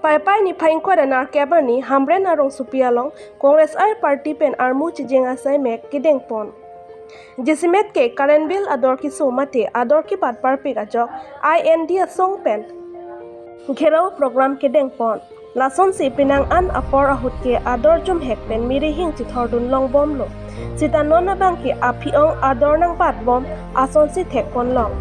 Pai ni pain ko dan arkeber ni hamren arong supialong Kongres ai party pen armu cijeng asai mek kideng pon. Jesimet ke karen bill ador ki somate ador ki bat parpik ajok IND song pen. Gerau program kideng pon. Lason si pinang an apor ahut ke ador jum hek pen mirihing chithordun long bom lo. Sita nona bang ke apiong ador nang bat bom ason si thek pon long.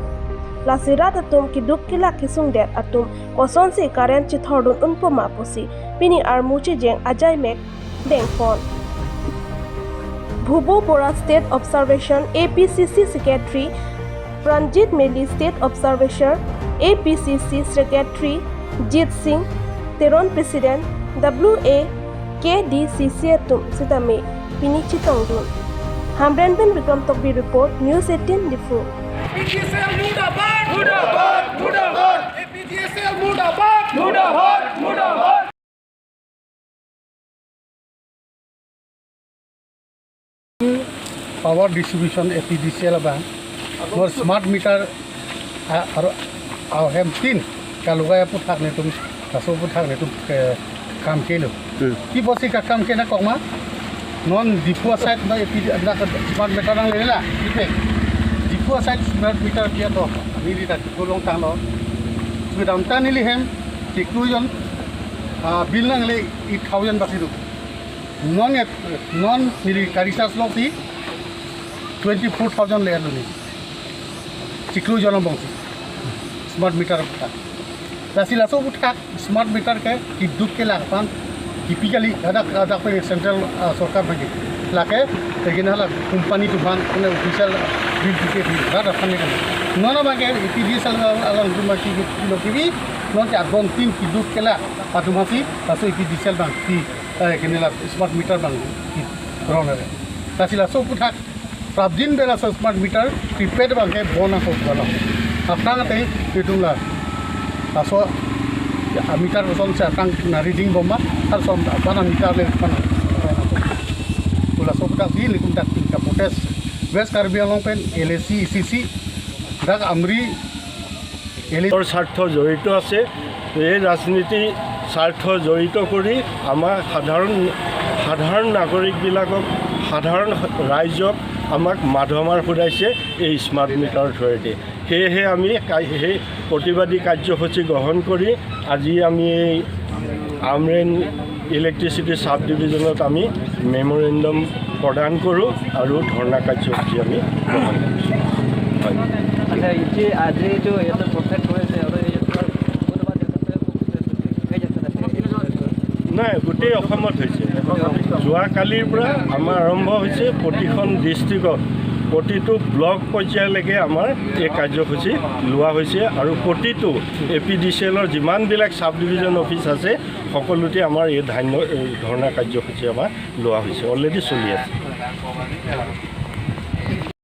Lasirat atum kiduk kila kisung det atum koson si karen chithordun unpoma pusi pini armuchi jeng ajay mek deng pon. Bhubo Bora State Observation APCC Secretary Pranjit Meli State Observation APCC Secretary Jit Singh Teron President WA KDCC atum sitame pini chitongdun. Hamren Ben Vikram Tokbi report News 18 Difu. APDSL Mudabad! Mudabad! Mudabad! APDSL Mudabad! Mudabad! Mudabad! Power distribution APDSL bang, और smart meter और हम तीन Kaluga पुथाक ने तुम कसो पुथाक ने तुम काम के लो की बसी का काम के ना कोमा नॉन डिफो साइड ना स्मार्ट मीटर नंग ले ला डिफो साइड स्मार्ट मीटर किया तो नीली ता डिफो लोंग तांग लो सुदाम ता नीली हम टिक्लुजन बिल नंग ले 8000 बसी दो नॉन नीली कारिसास लोग थी 24,000 ले आलू नी टिक्लुजन बंसी स्मार्ट मीटर का लासी लासो उठा स्मार्ट मीटर के किदुक के लागपान टिपिकली आधा पे सेंट्रल सरकार बगे लाके लेकिन हला कंपनी तुफान ने ऑफिशियल बिल टिके भी रात खाने का नोना बागे एपीडीएसएल अलग तुम की लोकीबी नोन के आगोन तीन किदुक के ला पातुमासी लासो एपीडीएसएल बैंक की केनेला स्मार्ट मीटर बैंक की रोनरे लासी लासो उठा प्राब्दिन बेला स्मार्ट मीटर प्रीपेड बैंक के बोनस होगा अपना ते पेटुला लासो meter person saya tang na reading bomba har som apa meter le pan pula so tak di likum tak tingkat potes west karbi along pen LAC ECC dak amri এলিৰ স্বাৰ্থ জড়িত আছে এই ৰাজনীতি স্বাৰ্থ জড়িত কৰি আমাৰ সাধাৰণ নাগৰিকবিলাকক সাধাৰণ ৰাইজক আমাক মাধমাৰ ফুৰাইছে এই স্মাৰ্ট মিটাৰ থ্ৰুৱেদি সেয়েহে আমি সেই প্ৰতিবাদী কাৰ্যসূচী গ্ৰহণ কৰি আজি আমি এই আমৰেন ইলেক্ট্ৰিচিটি সাব ডিভিজনত আমি মেমৰেণ্ডাম প্ৰদান কৰোঁ আৰু ধৰ্ণা কাৰ্যসূচী আমি গ্ৰহণ কৰিছোঁ अच्छा ये आज जो ये तो प्रोसेस हुए थे और ये নাই গোটেই অসমত হৈছে যোৱাকালিৰ পৰা আমাৰ আৰম্ভ হৈছে প্ৰতিখন ডিষ্ট্ৰিক্টত প্ৰতিটো ব্লক পৰ্যায়লৈকে আমাৰ এই কাৰ্যসূচী লোৱা হৈছে আৰু প্ৰতিটো এপিডিচিএলৰ যিমানবিলাক সাব ডিভিজন অফিচ আছে সকলোতে আমাৰ এই ধৰ্ণা কাৰ্যসূচী আমাৰ লোৱা হৈছে অলৰেডি চলি আছে